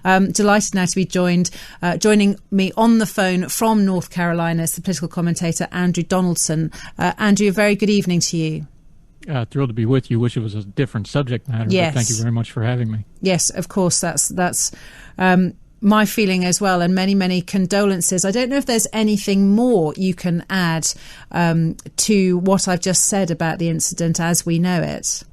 Delighted now to be joining me on the phone from North Carolina is the political commentator Andrew Donaldson. Andrew, a very good evening to you. Thrilled to be with you. Wish it was a different subject matter. Yes. But thank you very much for having me. Yes, of course. That's my feeling as well, and many, many condolences. I don't know if there's anything more you can add to what I've just said about the incident as we know it.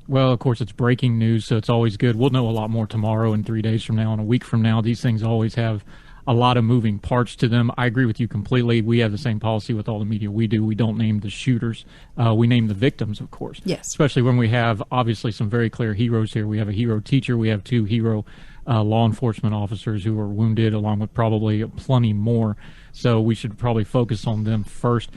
Well, of course, it's breaking news, so it's always good. We'll know a lot more tomorrow and 3 days from now and a week from now. These things always have a lot of moving parts to them. I agree with you completely. We have the same policy with all the media we do. We don't name the shooters. We name the victims, of course. Yes. Especially when we have, obviously, some very clear heroes here. We have a hero teacher. We have 2 hero law enforcement officers who were wounded, along with probably plenty more. So we should probably focus on them first.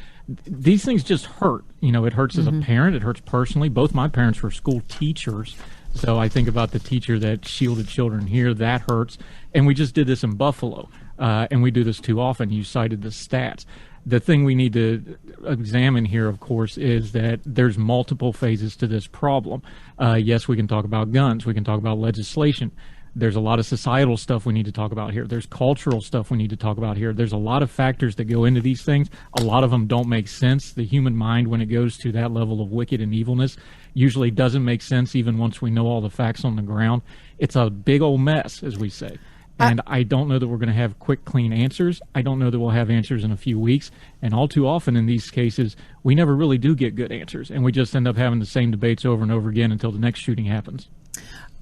These things just hurt. It hurts as a parent. It hurts personally. Both my parents were school teachers. So I think about the teacher that shielded children here. That hurts. And we just did this in Buffalo. And we do this too often. You cited the stats. The thing we need to examine here, of course, is that there's multiple phases to this problem. Yes, we can talk about guns. We can talk about legislation. There's a lot of societal stuff we need to talk about here. There's cultural stuff we need to talk about here. There's a lot of factors that go into these things. A lot of them don't make sense. The human mind, when it goes to that level of wicked and evilness, usually doesn't make sense even once we know all the facts on the ground. It's a big old mess, as we say. And I don't know that we're going to have quick, clean answers. I don't know that we'll have answers in a few weeks. And all too often in these cases, we never really do get good answers. And we just end up having the same debates over and over again until the next shooting happens.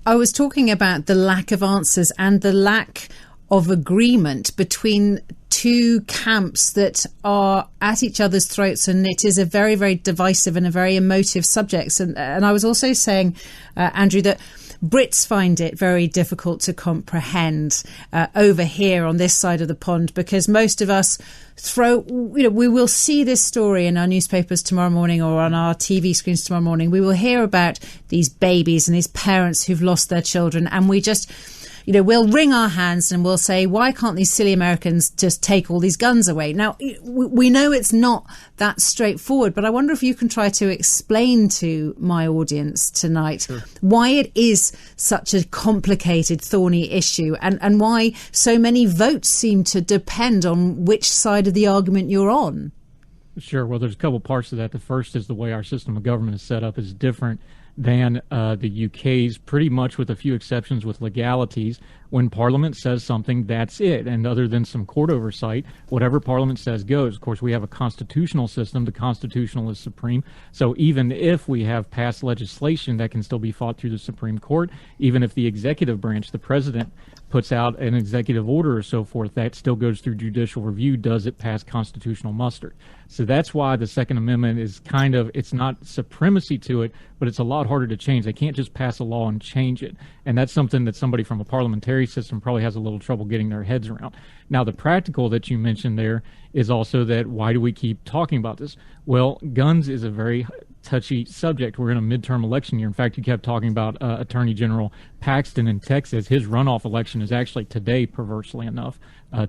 I was talking about the lack of answers and the lack of agreement between 2 camps that are at each other's throats, and it is a very, very divisive and a very emotive subject. And I was also saying, Andrew, that Brits find it very difficult to comprehend over here on this side of the pond, because most of us we will see this story in our newspapers tomorrow morning or on our TV screens tomorrow morning. We will hear about these babies and these parents who've lost their children, and we just, we'll wring our hands and we'll say, why can't these silly Americans just take all these guns away? Now, we know it's not that straightforward, but I wonder if you can try to explain to my audience tonight why it is such a complicated, thorny issue, and why so many votes seem to depend on which side of the argument you're on. Sure. Well, there's a couple parts to that. The first is the way our system of government is set up is different than the UK's, pretty much with a few exceptions with legalities. When Parliament says something, that's it. And other than some court oversight, whatever Parliament says goes. Of course, we have a constitutional system. The constitutional is supreme. So even if we have passed legislation, that can still be fought through the Supreme Court. Even if the executive branch, the president, puts out an executive order or so forth, that still goes through judicial review. Does it pass constitutional muster? So that's why the Second Amendment is it's not supremacy to it, but it's a lot harder to change. They can't just pass a law and change it. And that's something that somebody from a parliamentary system probably has a little trouble getting their heads around. Now, the practical that you mentioned there is also that why do we keep talking about this? Well, guns is a very touchy subject. We're in a midterm election year. In fact, you kept talking about Attorney General Paxton in Texas. His runoff election is actually today, perversely enough.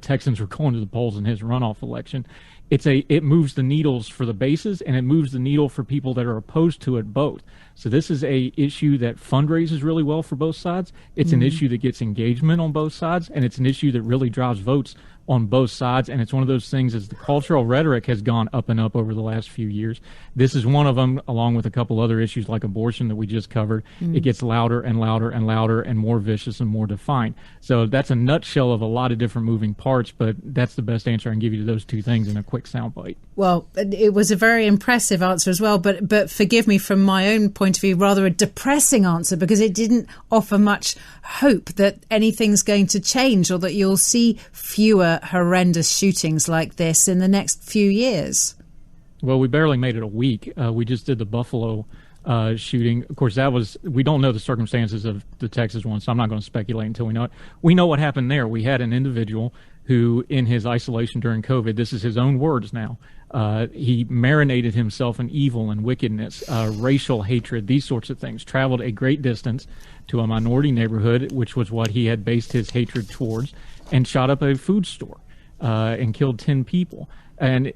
Texans were going to the polls in his runoff election. It moves the needles for the bases, and it moves the needle for people that are opposed to it both. So this is a issue that fundraises really well for both sides. It's an issue that gets engagement on both sides, and it's an issue that really drives votes on both sides. And it's one of those things, as the cultural rhetoric has gone up and up over the last few years. This is one of them, along with a couple other issues like abortion that we just covered. It gets louder and louder and louder and more vicious and more defined. So that's a nutshell of a lot of different moving parts, but that's the best answer I can give you to those 2 things in a quick soundbite. Well, it was a very impressive answer as well, but forgive me from my own point of view, rather a depressing answer, because it didn't offer much hope that anything's going to change or that you'll see fewer horrendous shootings like this in the next few years. Well, we barely made it a week. We just did the Buffalo shooting. Of course, we don't know the circumstances of the Texas one, so I'm not going to speculate until we know it. We know what happened there. We had an individual who, in his isolation during COVID, this is his own words now, he marinated himself in evil and wickedness, racial hatred, these sorts of things, traveled a great distance to a minority neighborhood, which was what he had based his hatred towards, and shot up a food store and killed 10 people. And,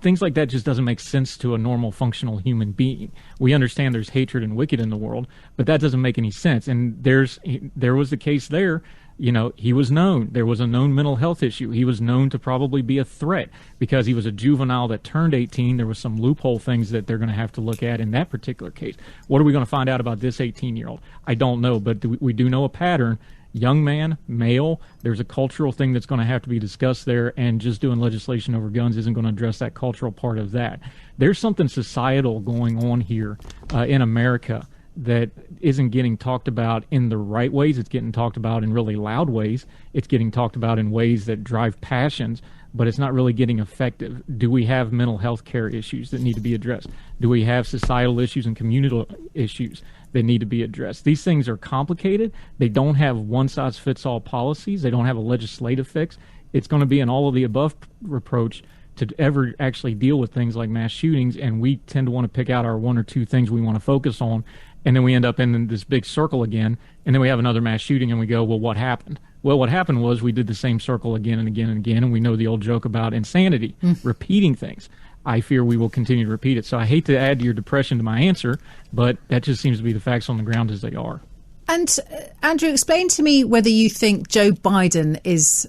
things like that just doesn't make sense to a normal, functional human being. We understand there's hatred and wicked in the world, but that doesn't make any sense. And there was the case there He was known. There was a known mental health issue. He was known to probably be a threat because he was a juvenile that turned 18. There was some loophole things that they're going to have to look at in that particular case. What are we going to find out about this 18-year-old? I don't know, but we do know a pattern. Young man, male, there's a cultural thing that's going to have to be discussed there, and just doing legislation over guns isn't going to address that cultural part of that. There's something societal going on here in America that isn't getting talked about in the right ways. It's getting talked about in really loud ways. It's getting talked about in ways that drive passions, but it's not really getting effective. Do we have mental health care issues that need to be addressed? Do we have societal issues and communal issues that need to be addressed? These things are complicated. They don't have one-size-fits-all policies. They don't have a legislative fix. It's going to be an all-of-the-above approach to ever actually deal with things like mass shootings, and we tend to want to pick out our one or two things we want to focus on, and then we end up in this big circle again, and then we have another mass shooting, and we go, well, what happened? Well, what happened was we did the same circle again and again and again, and we know the old joke about insanity, repeating things. I fear we will continue to repeat it. So I hate to add to your depression to my answer, but that just seems to be the facts on the ground as they are. And Andrew, explain to me whether you think Joe Biden is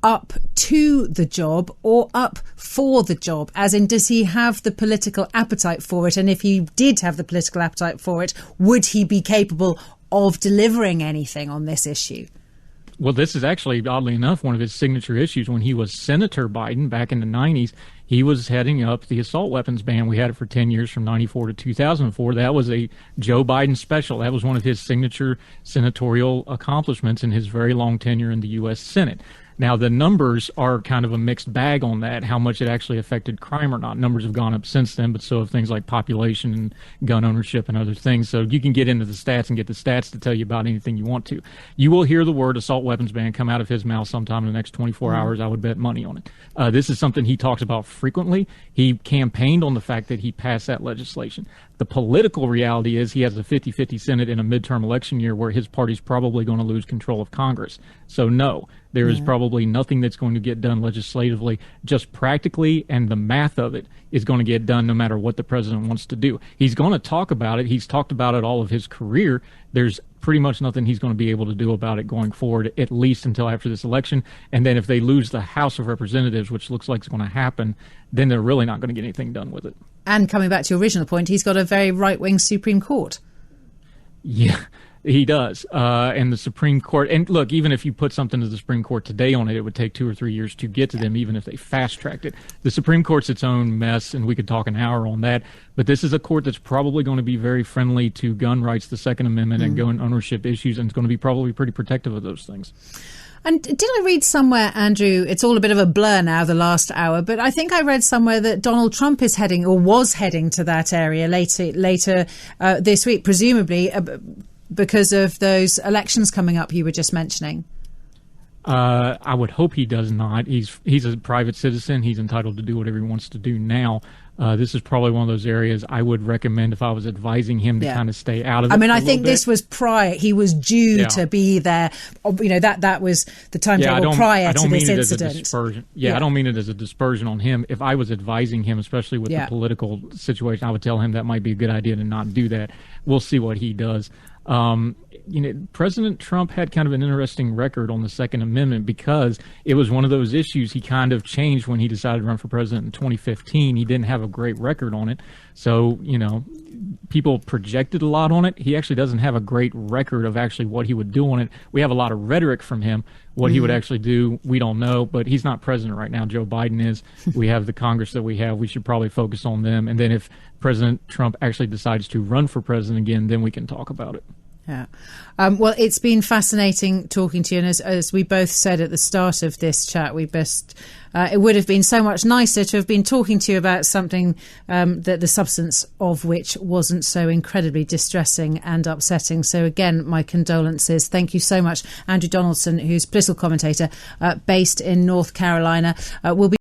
up to the job or up for the job, as in, does he have the political appetite for it? And if he did have the political appetite for it, would he be capable of delivering anything on this issue? Well, this is actually, oddly enough, one of his signature issues. When he was Senator Biden back in the 90s, he was heading up the assault weapons ban. We had it for 10 years from 94 to 2004. That was a Joe Biden special. That was one of his signature senatorial accomplishments in his very long tenure in the U.S. Senate. Now, the numbers are kind of a mixed bag on that, how much it actually affected crime or not. Numbers have gone up since then, but so have things like population and gun ownership and other things. So you can get into the stats and get the stats to tell you about anything you want to. You will hear the word assault weapons ban come out of his mouth sometime in the next 24 hours. I would bet money on it. This is something he talks about frequently. He campaigned on the fact that he passed that legislation. The political reality is he has a 50-50 Senate in a midterm election year where his party's probably going to lose control of Congress. So no, there is probably nothing that's going to get done legislatively, just practically, and the math of it is going to get done no matter what the president wants to do. He's going to talk about it. He's talked about it all of his career. There's pretty much nothing he's going to be able to do about it going forward, at least until after this election. And then if they lose the House of Representatives, which looks like it's going to happen, then they're really not going to get anything done with it. And coming back to your original point, he's got a very right-wing Supreme Court. Yeah, he does. And the Supreme Court, and look, even if you put something to the Supreme Court today on it, it would take 2 or 3 years to get to them, even if they fast-tracked it. The Supreme Court's its own mess, and we could talk an hour on that. But this is a court that's probably going to be very friendly to gun rights, the Second Amendment, and gun ownership issues, and it's going to be probably pretty protective of those things. And did I read somewhere, Andrew, it's all a bit of a blur now, the last hour, but I think I read somewhere that Donald Trump is heading, or was heading, to that area later this week, presumably because of those elections coming up you were just mentioning. I would hope he does not. He's a private citizen. He's entitled to do whatever he wants to do now. This is probably one of those areas I would recommend if I was advising him to kind of stay out of it. I mean, I think this was prior. He was due to be there. You know, that was the timetable prior to this incident. I don't mean it as a dispersion on him. If I was advising him, especially with the political situation, I would tell him that might be a good idea to not do that. We'll see what he does. President Trump had kind of an interesting record on the Second Amendment because it was one of those issues he kind of changed when he decided to run for president in 2015. He didn't have a great record on it. So, people projected a lot on it. He actually doesn't have a great record of actually what he would do on it. We have a lot of rhetoric from him. What he would actually do, we don't know, but he's not president right now. Joe Biden is. We have the Congress that we have. We should probably focus on them. And then if President Trump actually decides to run for president again, then we can talk about it. Yeah. Well, it's been fascinating talking to you. And as we both said at the start of this chat, it would have been so much nicer to have been talking to you about something that the substance of which wasn't so incredibly distressing and upsetting. So again, my condolences. Thank you so much, Andrew Donaldson, who's political commentator based in North Carolina. We'll be